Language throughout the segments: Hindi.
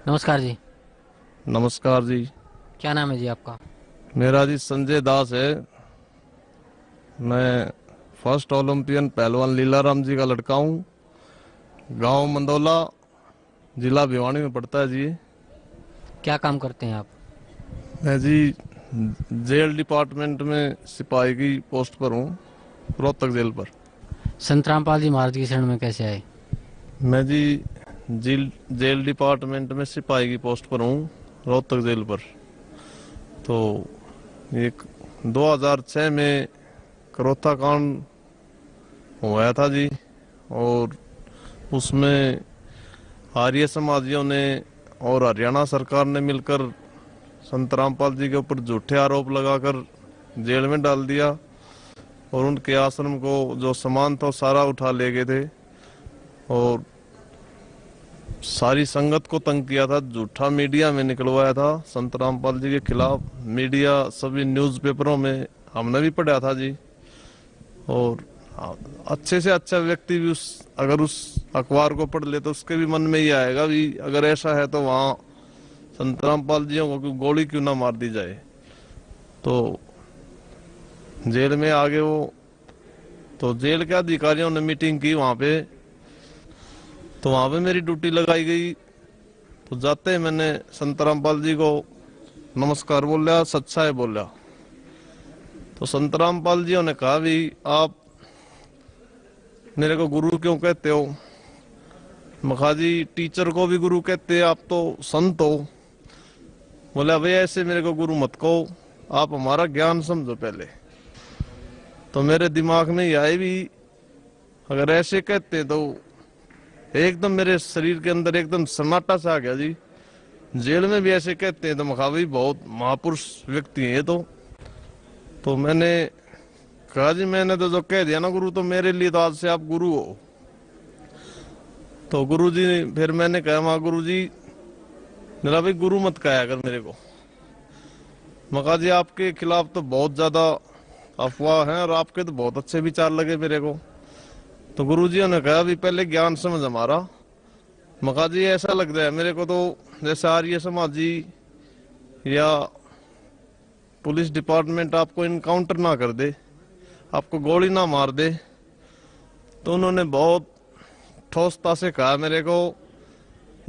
नमस्कार जी। नमस्कार जी। क्या नाम है जी आपका? मेरा जी संजय दास है। मैं फर्स्ट ओलंपियन पहलवान लीलाराम जी का लड़का हूँ। गांव मंदोला, जिला भिवानी में पड़ता है जी। क्या काम करते हैं आप? मैं जी जेल डिपार्टमेंट में सिपाही की पोस्ट पर हूँ, रोहतक जेल पर। संत रामपाल जी महाराज की शरण में कैसे आए? मैं जी जेल डिपार्टमेंट में सिपाही की पोस्ट पर हूँ, रोहतक जेल पर। तो एक 2006 में करोथा कांड हुआ था जी। और उसमें आर्य समाजियों ने और हरियाणा सरकार ने मिलकर संत रामपाल जी के ऊपर झूठे आरोप लगाकर जेल में डाल दिया। और उनके आश्रम को जो सामान था वो सारा उठा ले गए थे। और सारी संगत को तंग किया था, झूठा मीडिया में निकलवाया था संत रामपाल जी के खिलाफ। मीडिया सभी न्यूज़पेपरों में हमने भी पढ़ा था जी। और अच्छे से अच्छा व्यक्ति भी उस अगर उस अखबार को पढ़ ले तो उसके भी मन में ये आएगा भी अगर ऐसा है तो वहाँ संत रामपाल जी को गोली क्यों ना मार दी जाए। तो जेल में आगे वो, तो जेल के अधिकारियों ने मीटिंग की वहाँ पे। तो वहाँ पे मेरी ड्यूटी लगाई गई। तो जाते ही मैंने संत रामपाल जी को नमस्कार बोला, सच्चाई बोला। तो संत रामपाल जी ने कहा भी आप मेरे को गुरु क्यों कहते हो? मखा जी टीचर को भी गुरु कहते हैं, आप तो संत हो। बोला भाई ऐसे मेरे को गुरु मत कहो, आप हमारा ज्ञान समझो पहले। तो मेरे दिमाग में ये आए भी अगर ऐसे कहते तो एकदम मेरे शरीर के अंदर एकदम सन्नाटा सा आ गया जी। जेल में भी ऐसे कहते हैं तो मखा भाई बहुत महापुरुष व्यक्ति है ये तो मैंने कहा जी मैंने तो जो कह दिया ना गुरु, तो मेरे लिए तो आज से आप गुरु हो। तो गुरु जी फिर मैंने कहा माँ गुरु जी मेरा भाई गुरु मत कहा कर मेरे को। मका जी आपके खिलाफ तो बहुत ज्यादा अफवाह हैं और आपके तो बहुत अच्छे विचार लगे मेरे को। तो गुरुजी ने कहा भी पहले ज्ञान समझ हमारा। मका जी ऐसा लग रहा है मेरे को तो जैसे आर्य समाजी या पुलिस डिपार्टमेंट आपको इनकाउंटर ना कर दे, आपको गोली ना मार दे। तो उन्होंने बहुत ठोसता से कहा मेरे को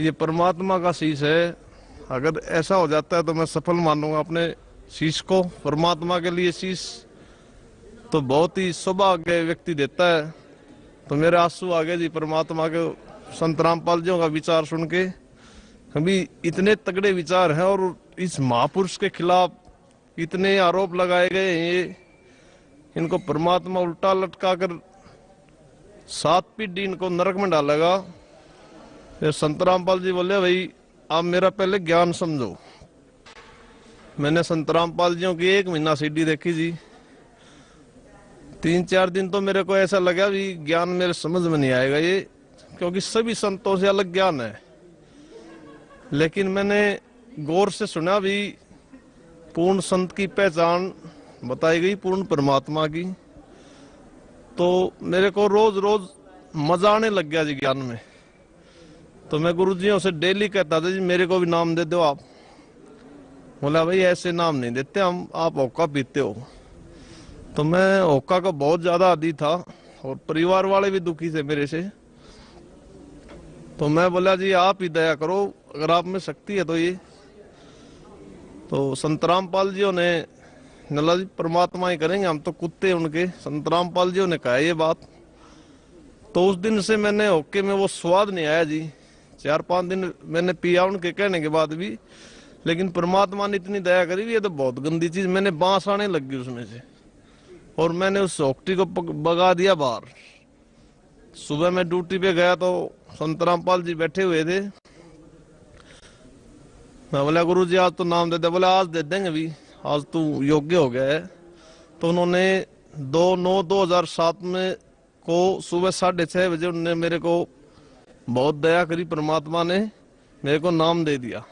ये परमात्मा का शीश है, अगर ऐसा हो जाता है तो मैं सफल मानूंगा अपने शीश को। परमात्मा के लिए शीश तो बहुत ही सौभाग्य व्यक्ति देता है। तो मेरे आंसू आ गए जी परमात्मा के संत रामपाल जी का विचार सुन के। अभी इतने तगड़े विचार हैं और इस महापुरुष के खिलाफ इतने आरोप लगाए गए हैं, ये इनको परमात्मा उल्टा लटका कर 7 पीढ़ी इनको नरक में डालेगा। फिर संत रामपाल जी बोले भाई आप मेरा पहले ज्ञान समझो। मैंने संत रामपाल जी की 1 महीना सीडी देखी जी। 3-4 दिन तो मेरे को ऐसा लगा भी ज्ञान मेरे समझ में नहीं आएगा ये, क्योंकि सभी संतों से अलग ज्ञान है। लेकिन मैंने गौर से सुना भी पूर्ण संत की पहचान बताई गई पूर्ण परमात्मा की। तो मेरे को रोज रोज मजा आने लग गया जी ज्ञान में। तो मैं गुरुजियों से डेली कहता था जी मेरे को भी नाम दे दो आप। बोला भाई ऐसे नाम नहीं देते हम, आप होक्का पीते हो। तो मैं होक्का का बहुत ज्यादा आदी था और परिवार वाले भी दुखी थे मेरे से। तो मैं बोला जी आप ही दया करो, अगर आप में शक्ति है तो ये। तो संत रामपाल जी ने नला जी परमात्मा ही करेंगे, हम तो कुत्ते उनके। संत रामपाल जी ने कहा ये बात। तो उस दिन से मैंने होक्के में वो स्वाद नहीं आया जी। 4-5 दिन मैंने पिया उनके कहने के बाद भी, लेकिन परमात्मा ने इतनी दया करी ये तो बहुत गंदी चीज, मैंने बांस आने लग गई उसमें से। और मैंने उस होक्टी को भगा दिया बाहर। सुबह मैं ड्यूटी पे गया तो संत रामपाल जी बैठे हुए थे। मैं बोला गुरु जी आज तो नाम दे दे। बोले आज दे देंगे भी, आज तू योग्य हो गया है। तो उन्होंने 2/9/2007 में को सुबह 6:30 बजे उन्होंने मेरे को बहुत दया करी, परमात्मा ने मेरे को नाम दे दिया।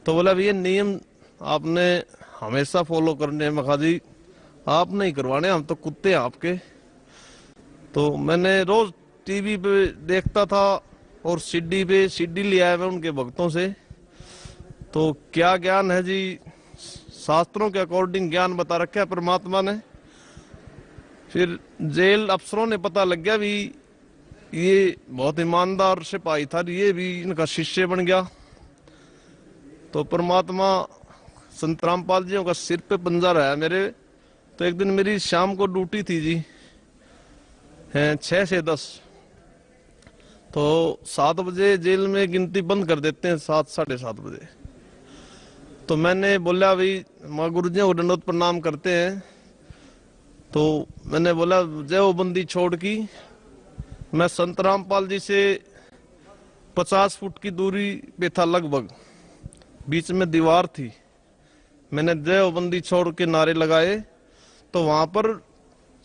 तो बोला ये नियम आपने हमेशा फॉलो करने हैं। मखा जी आप नहीं करवाने, हम तो कुत्ते हैं आपके। तो मैंने रोज टीवी पे देखता था और सीडी पे सीडी लिया है मैं उनके भक्तों से। तो क्या ज्ञान है जी, शास्त्रों के अकॉर्डिंग ज्ञान बता रखा है परमात्मा ने। फिर जेल अफसरों ने पता लग गया भी ये बहुत ईमानदार सिपाही था, ये भी इनका शिष्य बन गया। तो परमात्मा संत रामपाल जी का सिर पे पंजा रहा है मेरे। तो एक दिन मेरी शाम को ड्यूटी थी जी, 6 से 10। तो 7 बजे जेल में गिनती बंद कर देते हैं, 7 साढ़े 7 बजे। तो मैंने बोला भाई माँ गुरु जी को दंडोत प्रणाम करते हैं। तो मैंने बोला जय वो बंदी छोड़ की। मैं संत रामपाल जी से 50 फुट की दूरी पे था लगभग, बीच में दीवार थी। मैंने जय वो बंदी छोड़ के नारे लगाए। तो वहां पर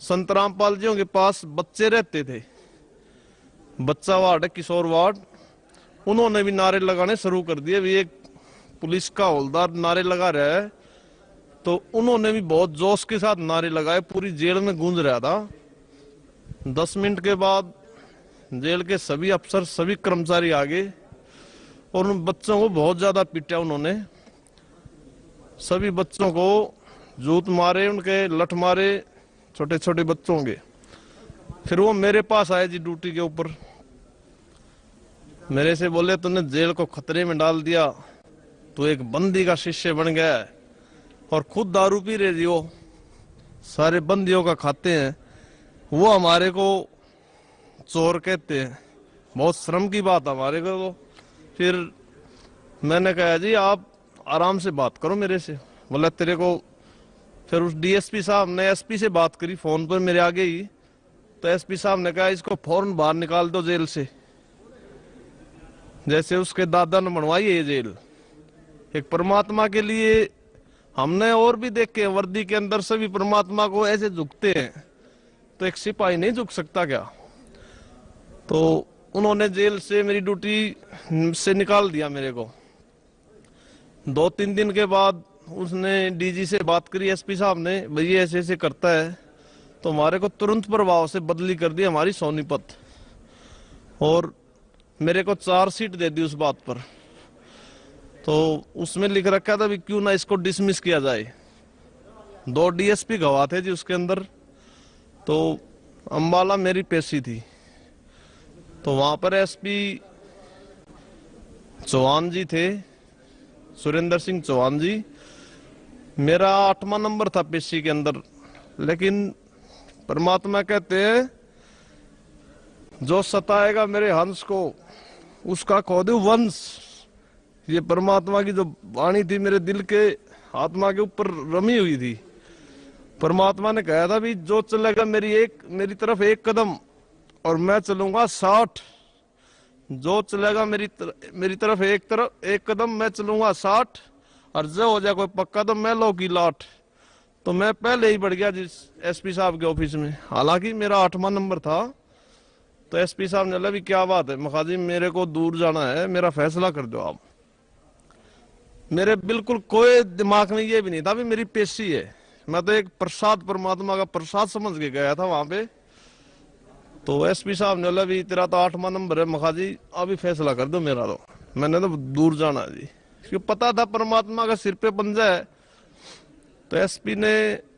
संत रामपाल जी के पास बच्चे रहते थे, बच्चा वार्ड है, किशोर वार्ड। उन्होंने भी नारे लगाने शुरू कर दिए। भी एक पुलिस का हवलदार नारे लगा रहा है, तो उन्होंने भी बहुत जोश के साथ नारे लगाए, पूरी जेल में गूंज रहा था। 10 मिनट के बाद जेल के सभी अफसर, सभी कर्मचारी आ गए और उन बच्चों को बहुत ज्यादा पीटा उन्होंने। सभी बच्चों को जूत मारे, उनके लठ मारे, छोटे छोटे बच्चों के। फिर वो मेरे पास आए जी ड्यूटी के ऊपर। मेरे से बोले तूने जेल को खतरे में डाल दिया, तू एक बंदी का शिष्य बन गया है और खुद दारू पी रहे जी। वो सारे बंदियों का खाते हैं, वो हमारे को चोर कहते हैं। बहुत शर्म की बात हमारे को। तो फिर मैंने कहा जी आप आराम से बात करो मेरे से। बोला तेरे को। फिर उस डीएसपी साहब ने एसपी से बात करी फोन पर मेरे आगे ही। तो एसपी साहब ने कहा इसको फौरन बाहर निकाल दो जेल से, जैसे उसके दादा ने बनवाई है ये जेल। एक परमात्मा के लिए हमने और भी देखे, वर्दी के अंदर सभी परमात्मा को ऐसे झुकते हैं, तो एक सिपाही नहीं झुक सकता क्या? तो उन्होंने जेल से मेरी ड्यूटी से निकाल दिया मेरे को। 2-3 दिन के बाद उसने डीजी से बात करी, एसपी साहब ने, भैया ऐसे ऐसे करता है। तो हमारे को तुरंत प्रभाव से बदली कर दी हमारी सोनीपत, और मेरे को 4 सीट दे दी उस बात पर। तो उसमें लिख रखा था भी क्यों ना इसको डिसमिस किया जाए। 2 डीएसपी गवाह थे जी उसके अंदर। तो अंबाला मेरी पेशी थी। तो वहां पर एसपी चौहान जी थे, सुरेंद्र सिंह चौहान जी। मेरा 8वां नंबर था पेशी के अंदर। लेकिन परमात्मा कहते हैं जो सताएगा मेरे हंस को उसका खो दे वंश। ये परमात्मा की जो वाणी थी मेरे दिल के आत्मा के ऊपर रमी हुई थी। परमात्मा ने कहा था भी जो चलेगा मेरी तरफ 1 कदम और मैं चलूंगा 60। जो चलेगा मेरी तरफ एक कदम मैं चलूंगा 60, और जो हो जाए कोई पक्का तो मैं लो की लाट। तो मैं पहले ही बढ़ गया जिस एसपी साहब के ऑफिस में, हालांकि मेरा 8वां नंबर था। तो एसपी साहब ने बोला भी क्या बात है मखाजी, मेरे को दूर जाना है, मेरा फैसला कर दो आप। मेरे बिल्कुल कोई दिमाग में ये भी नहीं था भी मेरी पेशी है। मैं तो एक प्रसाद, परमात्मा का प्रसाद समझ के गया था वहां पे। तो एसपी साहब ने बोला भी तेरा तो 8वां नंबर है मखाजी, अभी फैसला कर दो मेरा। तो मैंने तो दूर जाना है जी, क्योंकि पता था परमात्मा का सिर पे पंजा है। तो एसपी ने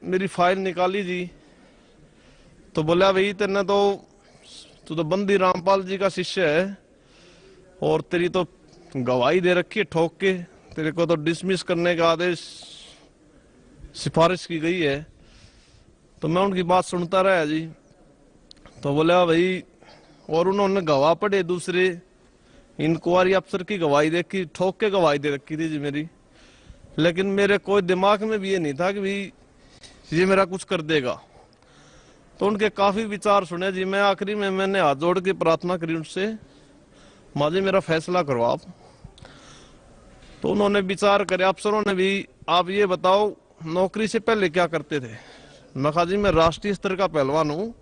मेरी फाइल निकाली जी। तो बोला भाई तेने तो तू तो बंदी रामपाल जी का शिष्य है और तेरी तो गवाही दे रखी है ठोक के, तेरे को तो डिसमिस करने का आदेश सिफारिश की गई है। तो मैं उनकी बात सुनता रहा जी। तो बोला भाई, और उन्होंने गवाह पढ़े दूसरे, इंक्वायरी अफसर की गवाही देखी, ठोक के गवाही दे रखी थी जी मेरी। लेकिन मेरे कोई दिमाग में भी ये नहीं था कि भाई ये मेरा कुछ कर देगा। तो उनके काफी विचार सुने जी। मैं आखिरी में मैंने हाथ जोड़ के प्रार्थना करी उनसे, माँ जी मेरा फैसला करो आप। तो उन्होंने विचार करे, अफसरों ने भी, आप ये बताओ नौकरी से पहले क्या करते थे? मैं कहा जी मैं राष्ट्रीय स्तर का पहलवान हूँ,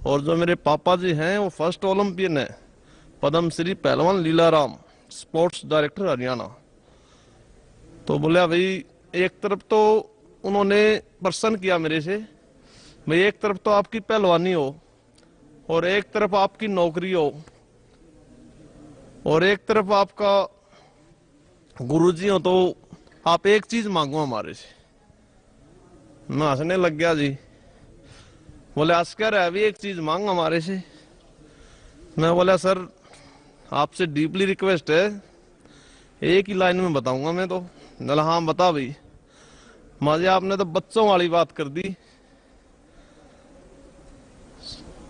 और जो मेरे पापा जी हैं वो फर्स्ट ओलंपियन है, पद्म श्री पहलवान लीलाराम, स्पोर्ट्स डायरेक्टर हरियाणा। तो बोला भाई एक तरफ तो उन्होंने प्रश्न किया मेरे से, भाई एक तरफ तो आपकी पहलवानी हो और एक तरफ आपकी नौकरी हो, और एक तरफ आपका गुरुजी हो तो आप एक चीज मांगो हमारे से। मैं हंसने लग गया जी। बोले अस्कर है अभी एक चीज मांग हमारे से। मैं बोला सर आपसे डीपली रिक्वेस्ट है, एक ही लाइन में बताऊंगा मैं तो। बोला हाँ बता भाई। माजी आपने तो बच्चों वाली बात कर दी।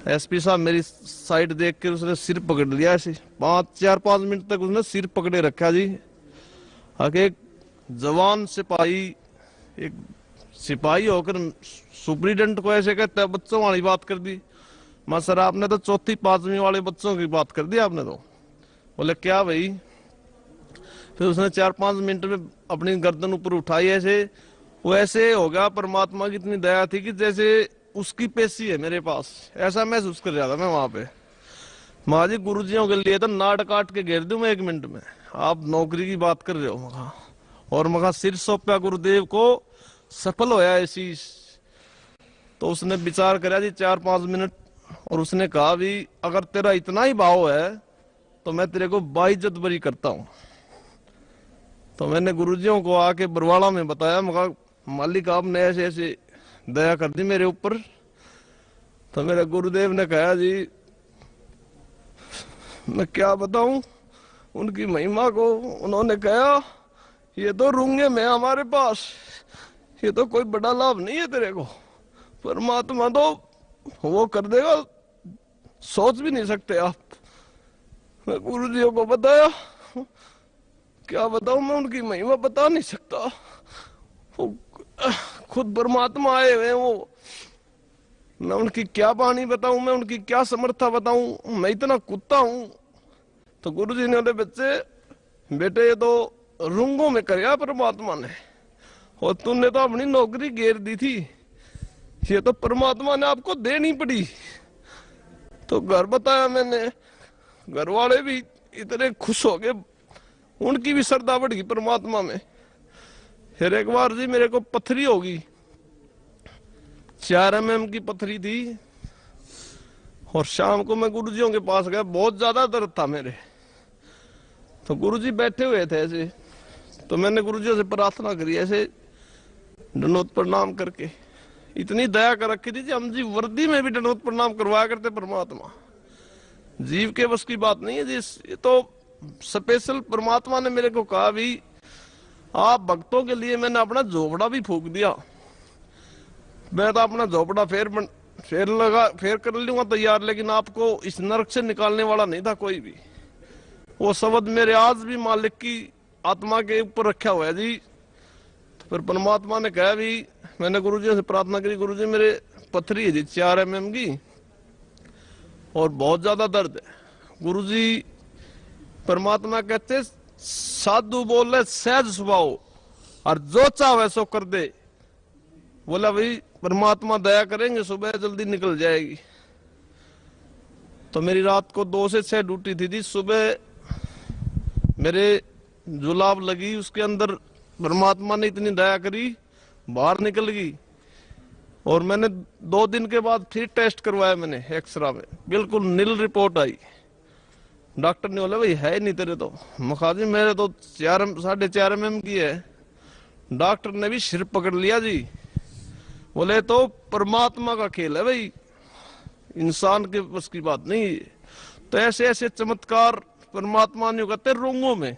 एसपी साहब मेरी साइड देख के उसने सिर पकड़ लिया ऐसे, 4-5 मिनट तक उसने सिर पकड़े रखा जी। आगे एक जवान सिपाही, एक सिपाही होकर सुप्रीडेंट को ऐसे कहते हैं बच्चों वाली बात कर दी। मैं सर आपने तो 4th-5वीं वाले बच्चों की बात कर दी आपने तो। बोले क्या भाई। फिर उसने 4-5 मिनट में अपनी गर्दन ऊपर उठाई ऐसे, वो ऐसे हो गया परमात्मा की इतनी दया थी कि जैसे उसकी पेशी है मेरे पास, ऐसा महसूस कर रहा था मैं वहां पे। महाजी गुरुजियों के लिए तो नाट काट के घेर दूं मैं 1 मिनट में। आप नौकरी की बात कर रहे हो मगा, और मगा सिर सौंपया गुरुदेव को, सफल होया ऐसी। तो उसने विचार करा जी 4-5 मिनट, और उसने कहा भी अगर तेरा इतना ही भाव है तो मैं तेरे को बाइज्जत बरी करता हूं। तो मैंने गुरुजियों को आके बरवाड़ा में बताया, मगा मालिक आपने ऐसे ऐसे दया कर दी मेरे ऊपर। तो मेरे गुरुदेव ने कहा जी मैं क्या बताऊं उनकी महिमा को। उन्होंने कहा ये तो रूंगे में हमारे पास, ये तो कोई बड़ा लाभ नहीं है तेरे को, परमात्मा तो वो कर देगा, सोच भी नहीं सकते आप। मैं गुरुजियों को बताया, क्या बताऊं मैं उनकी महिमा बता नहीं सकता। खुद परमात्मा आए हुए वो, मैं उनकी क्या बाणी बताऊं, मैं उनकी क्या समर्था बताऊं, मैं इतना कुत्ता हूं। तो गुरुजी ने बोले बच्चे बेटे ये तो रूंगों में कराया परमात्मा ने, और तूने तो अपनी नौकरी घेर दी थी, ये तो परमात्मा ने आपको देनी पड़ी। तो घर बताया मैंने, घर वाले भी इतने खुश हो गए, उनकी भी श्रद्धा बढ़ गई परमात्मा में। फिर एक बार जी मेरे को पथरी होगी, 4 mm की पथरी थी, और शाम को मैं गुरुजियों के पास गया, बहुत ज्यादा दर्द था मेरे। तो गुरुजी बैठे हुए थे ऐसे, तो मैंने गुरुजियों से प्रार्थना करी ऐसे दंडोत प्रणाम करके। इतनी दया कर रखी थी हम जी वर्दी में भी दंडोत प्रणाम करवाया करते परमात्मा। जीव के बस की बात नहीं है जी, ये तो स्पेशल परमात्मा ने मेरे को कहा भी आप भक्तों के लिए मैंने अपना झोपड़ा भी फूंक दिया। मैं तो अपना झोपड़ा फेर कर लूंगा तैयार, लेकिन आपको इस नरक से निकालने वाला नहीं था कोई भी। वो शब्द मेरे आज भी मालिक की आत्मा के ऊपर रखा हुआ है जी। तो फिर परमात्मा ने कहा भी, मैंने गुरुजी से प्रार्थना करी, गुरुजी मेरे पथरी है जी 4 mm की, और बहुत ज्यादा दर्द है। गुरुजी परमात्मा कहते साधु बोले सहज स्वभाव, और जो चाहे सो कर दे। बोला भाई परमात्मा दया करेंगे, सुबह जल्दी निकल जाएगी। तो मेरी रात को 2 से 6 ड्यूटी थी जी। सुबह मेरे जुलाब लगी, उसके अंदर परमात्मा ने इतनी दया करी, बाहर निकल गई। और मैंने 2 दिन के बाद फिर टेस्ट करवाया मैंने एक्सरा में, बिल्कुल नील रिपोर्ट आई। डॉक्टर ने बोला भाई है नहीं तेरे तो। मखाजी मेरे तो 4.5 mm की है। डॉक्टर ने भी सिर पकड़ लिया जी, बोले तो परमात्मा का खेल है भाई, इंसान के बस की बात नहीं है। तो ऐसे ऐसे चमत्कार परमात्मा ने करते रोंगों में।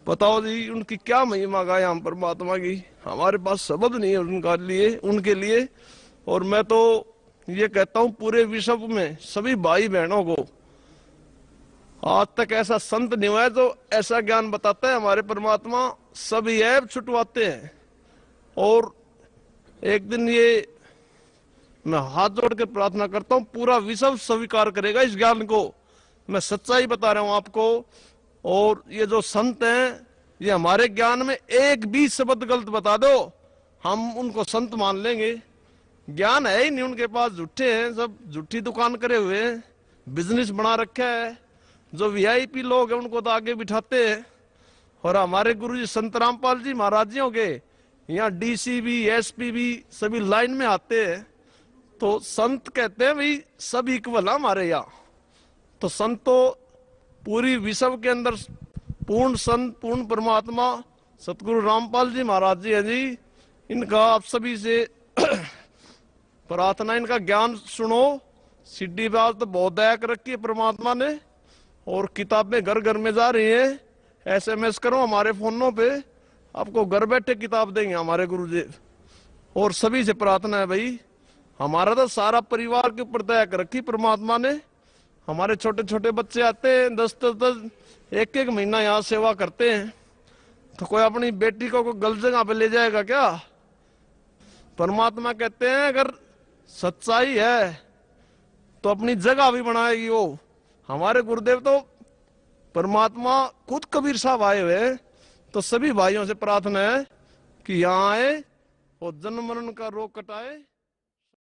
बताओ जी उनकी क्या महिमा गाए हम परमात्मा की, हमारे पास शब्द नहीं है उनके लिए। और मैं तो ये कहता हूं पूरे विश्व में सभी भाई बहनों को, आज तक ऐसा संत नहीं हुआ है जो ऐसा ज्ञान बताता है। हमारे परमात्मा सभी ऐब छुटवाते हैं। और एक दिन ये मैं हाथ जोड़ के प्रार्थना करता हूं, पूरा विश्व स्वीकार करेगा इस ज्ञान को। मैं सच्चाई बता रहा हूं आपको। और ये जो संत हैं, ये हमारे ज्ञान में एक भी शब्द गलत बता दो, हम उनको संत मान लेंगे। ज्ञान है ही नहीं उनके पास, झूठे हैं, सब झूठी दुकान करे हुए हैं, बिजनेस बना रखा है। जो वीआईपी लोग हैं उनको तो आगे बिठाते हैं। और हमारे गुरुजी संत रामपाल जी महाराज जी के यहाँ डीसीबी एसपीबी सभी लाइन में आते हैं। तो संत कहते हैं भाई सब इक्वल है हमारे यहाँ। तो संत तो पूरी विश्व के अंदर पूर्ण संत पूर्ण परमात्मा सतगुरु रामपाल जी महाराज जी है जी। इनका आप सभी से प्रार्थना, इनका ज्ञान सुनो। सीडी पे आज तो बहुत दया कर रखी है परमात्मा ने, और किताबें घर घर में जा रही हैं। SMS करो हमारे फोनों पे, आपको घर बैठे किताब देंगे हमारे गुरुदेव। और सभी से प्रार्थना है भाई, हमारा तो सारा परिवार के ऊपर दया कर रखी परमात्मा ने। हमारे छोटे छोटे बच्चे आते हैं 10-10 एक महीना यहाँ सेवा करते हैं, तो कोई अपनी बेटी को कोई गलत जगह पे ले जाएगा क्या? परमात्मा कहते हैं अगर सच्चाई है तो अपनी जगह भी बनाएगी वो। हमारे गुरुदेव तो परमात्मा खुद कबीर साहब आए हुए। तो सभी भाइयों से प्रार्थना है कि यहाँ आए और जन्म मरण का रोग कटाए।